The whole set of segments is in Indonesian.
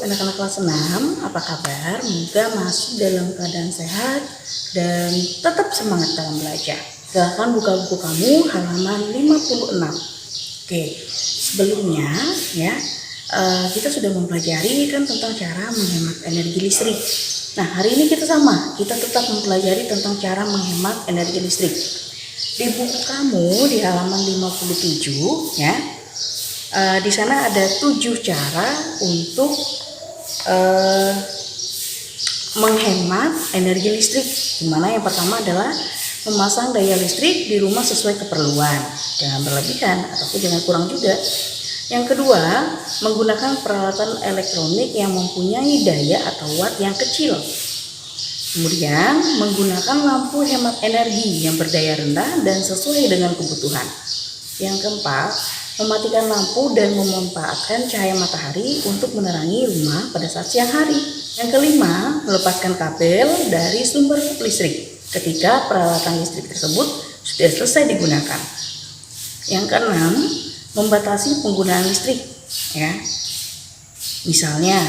anak-anak kelas 6, apa kabar? Semoga masih dalam keadaan sehat dan tetap semangat dalam belajar. Silahkan buka buku kamu halaman 56. Oke, sebelumnya ya kita sudah mempelajari kan tentang cara menghemat energi listrik. Nah, hari ini kita tetap mempelajari tentang cara menghemat energi listrik. Di buku kamu di halaman 57 ya. Di sana ada 7 cara untuk menghemat energi listrik. Dimana yang pertama adalah memasang daya listrik di rumah sesuai keperluan, jangan berlebihan ataupun jangan kurang juga. Yang kedua, menggunakan peralatan elektronik yang mempunyai daya atau watt yang kecil. Kemudian, menggunakan lampu hemat energi yang berdaya rendah dan sesuai dengan kebutuhan. Yang keempat, mematikan lampu dan memanfaatkan cahaya matahari untuk menerangi rumah pada saat siang hari. Yang kelima, melepaskan kabel dari sumber listrik ketika peralatan listrik tersebut sudah selesai digunakan. Yang keenam, membatasi penggunaan listrik. Ya, misalnya,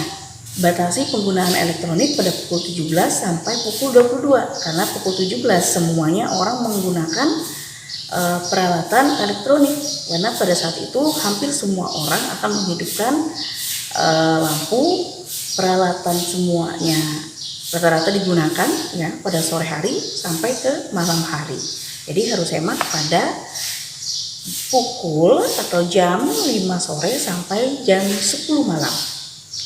batasi penggunaan elektronik pada pukul 17 sampai pukul 22 karena pukul 17 semuanya orang menggunakan peralatan elektronik, karena pada saat itu hampir semua orang akan menghidupkan lampu. Peralatan semuanya rata-rata digunakan ya pada sore hari sampai ke malam hari. Jadi harus hemat pada pukul atau jam 5 sore sampai jam 10 malam.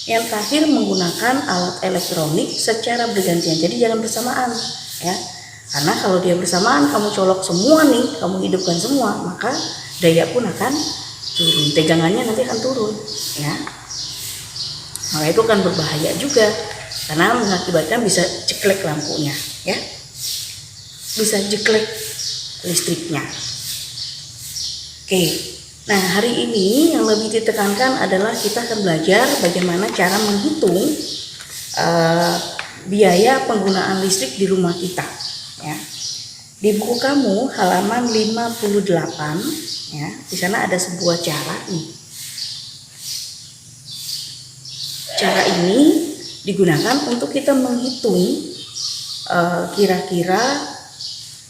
Yang terakhir, menggunakan alat elektronik secara bergantian, jadi jangan bersamaan ya. Karena kalau dia bersamaan, kamu colok semua nih, kamu hidupkan semua, maka daya pun akan turun, tegangannya nanti akan turun ya. Maka itu akan berbahaya juga, karena mengakibatkan bisa jeklek lampunya ya, bisa jeklek listriknya. Oke, nah hari ini yang lebih ditekankan adalah kita akan belajar bagaimana cara menghitung biaya penggunaan listrik di rumah kita. Ya. Di buku kamu halaman 58 ya, di sana ada sebuah cara nih. Cara ini digunakan untuk kita menghitung kira-kira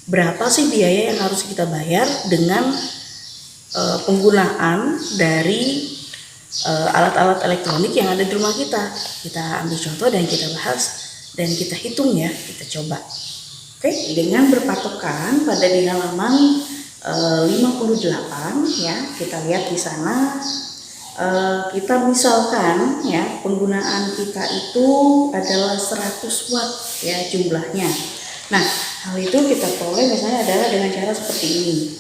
berapa sih biaya yang harus kita bayar dengan penggunaan dari alat-alat elektronik yang ada di rumah kita. Kita ambil contoh dan kita bahas dan kita hitung ya, kita coba. Oke, dengan berpatokan pada di halaman 58 ya, kita lihat di sana kita misalkan ya penggunaan kita itu adalah 100 watt ya jumlahnya. Nah, hal itu kita peroleh misalnya adalah dengan cara seperti ini.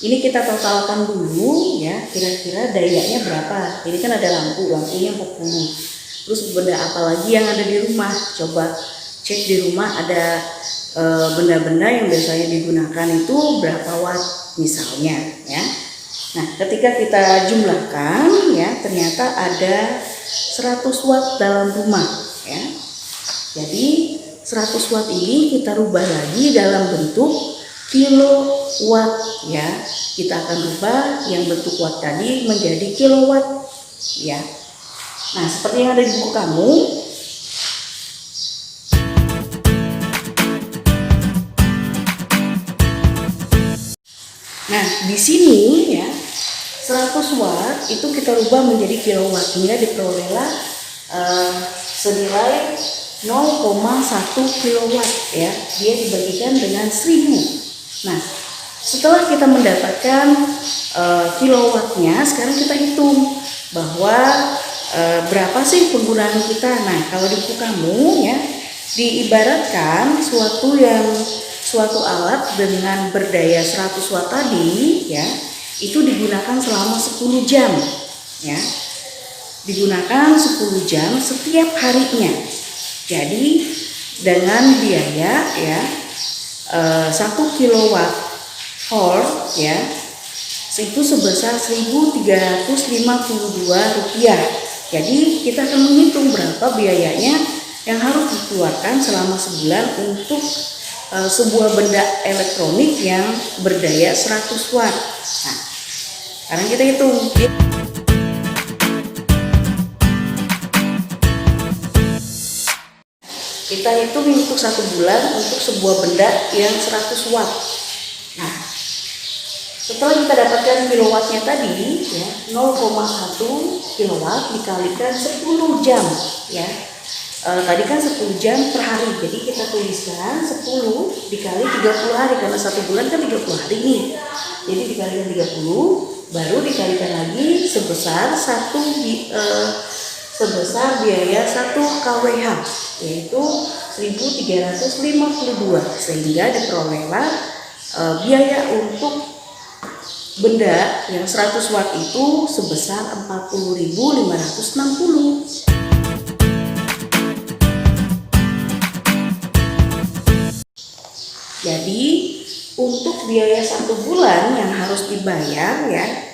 Ini kita totalkan dulu ya, kira-kira dayanya berapa. Ini kan ada lampunya 40. Terus benda apa lagi yang ada di rumah? Coba cek di rumah, ada benda-benda yang biasanya digunakan itu berapa watt misalnya ya. Nah, ketika kita jumlahkan ya, ternyata ada 100 watt dalam rumah ya. Jadi 100 watt ini kita rubah lagi dalam bentuk kilowatt ya. Kita akan rubah yang bentuk watt tadi menjadi kilowatt ya. Nah, seperti yang ada di buku kamu. Nah, di sini ya 100 watt itu kita rubah menjadi kilowatt hingga diperolehlah senilai 0,1 kilowatt ya. Dia dibagikan dengan 1000. Nah, setelah kita mendapatkan kilowattnya, sekarang kita hitung bahwa berapa sih penggunaan kita. Nah, kalau di buku kamu ya diibaratkan suatu alat dengan berdaya 100 watt tadi ya, itu digunakan selama 10 jam ya. Digunakan 10 jam setiap harinya. Jadi dengan biaya ya 1 kilowatt hour ya, itu sebesar Rp1.352. Jadi kita akan menghitung berapa biayanya yang harus dikeluarkan selama sebulan untuk sebuah benda elektronik yang berdaya 100 watt. Nah, sekarang kita hitung. kita hitung untuk 1 bulan untuk sebuah benda yang 100 watt. Nah, setelah kita dapatkan kilowattnya tadi ya, 0,1 kilowatt dikalikan 10 jam ya. Tadi kan 10 jam per hari, jadi kita tuliskan 10 dikali 30 hari karena 1 bulan kan 30 hari nih. Jadi dikalikan 30, baru dikalikan lagi sebesar biaya 1 kWh, yaitu 1352, sehingga diperolehlah biaya untuk benda yang 100 watt itu sebesar 40.560. Jadi untuk biaya 1 bulan yang harus dibayar ya,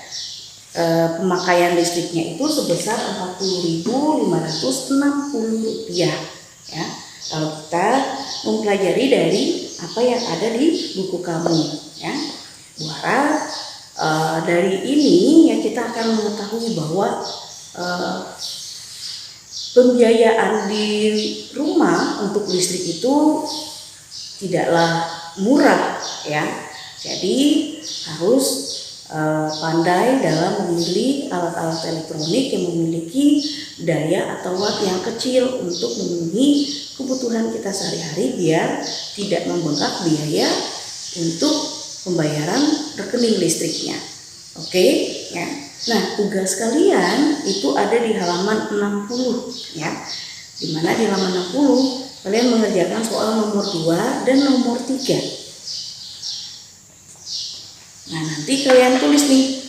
pemakaian listriknya itu sebesar 40.560 rupiah ya. Kalau kita mempelajari dari apa yang ada di buku kamu ya, Bu harap dari ini ya kita akan mengetahui bahwa pembiayaan di rumah untuk listrik itu tidaklah murah ya. Jadi harus pandai dalam memilih alat-alat elektronik yang memiliki daya atau watt yang kecil untuk memenuhi kebutuhan kita sehari-hari biar tidak membengkak biaya untuk pembayaran rekening listriknya. Oke ya. Nah, tugas kalian itu ada di halaman 60 ya. Dimana di halaman 60 kalian mengerjakan soal nomor 2 dan nomor 3. Nah, nanti kalian tulis nih.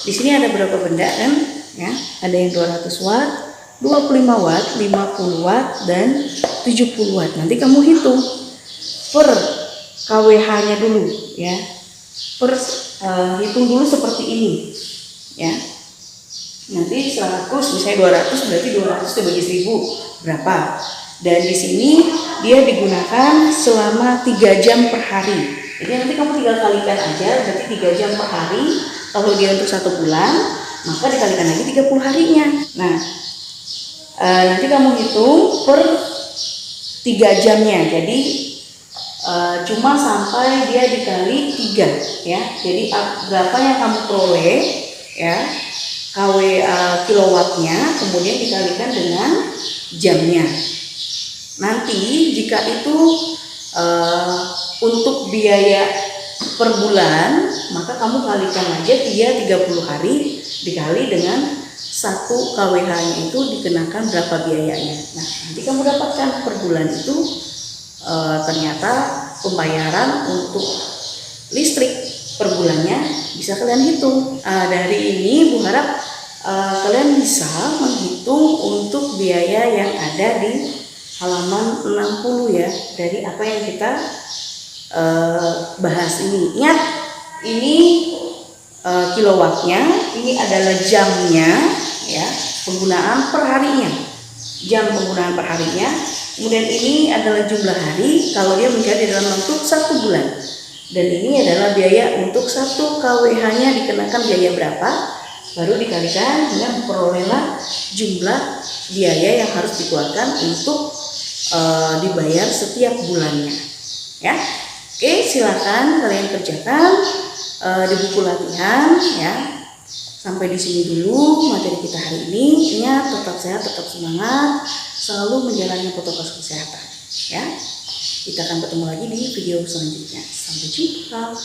Di sini ada berapa benda kan? Ya, ada yang 200 watt, 25 watt, 50 watt dan 70 watt. Nanti kamu hitung per kWh-nya dulu ya. Hitung dulu seperti ini. Ya. Nanti 100 misalnya 200 berarti 200 dibagi 1000 berapa? Dan di sini dia digunakan selama 3 jam per hari. Jadi nanti kamu tinggal kalikan aja, berarti 3 jam per hari. Kalau dia untuk 1 bulan, maka dikalikan lagi 30 harinya. Nah, nanti kamu hitung per 3 jamnya. Jadi cuma sampai dia dikali 3 ya. Jadi berapa yang kamu peroleh ya, kilowattnya, kemudian dikalikan dengan jamnya. Nanti jika itu untuk biaya per bulan, maka kamu kalikan aja dia 30 hari dikali dengan 1 kWh-nya itu dikenakan berapa biayanya. Nah, nanti kamu dapatkan per bulan itu ternyata pembayaran untuk listrik per bulannya bisa kalian hitung. Dari ini Bu harap kalian bisa menghitung untuk biaya yang ada di halaman 60 ya, dari apa yang kita bahas ini. Ingat, ini kilowattnya, ini adalah jamnya ya, penggunaan per harinya, jam penggunaan per harinya. Kemudian ini adalah jumlah hari kalau dia menjadi dalam bentuk 1 bulan. Dan ini adalah biaya untuk 1 kWh-nya dikenakan biaya berapa, baru dikalikan dengan memperolehlah jumlah biaya yang harus dikeluarkan untuk dibayar setiap bulannya ya. Oke, silakan kalian kerjakan di buku latihan ya. Sampai di sini dulu materi kita hari ini. Ingat, tetap sehat, tetap semangat, selalu menjalani protokol kesehatan ya. Kita akan ketemu lagi di video selanjutnya. Sampai jumpa.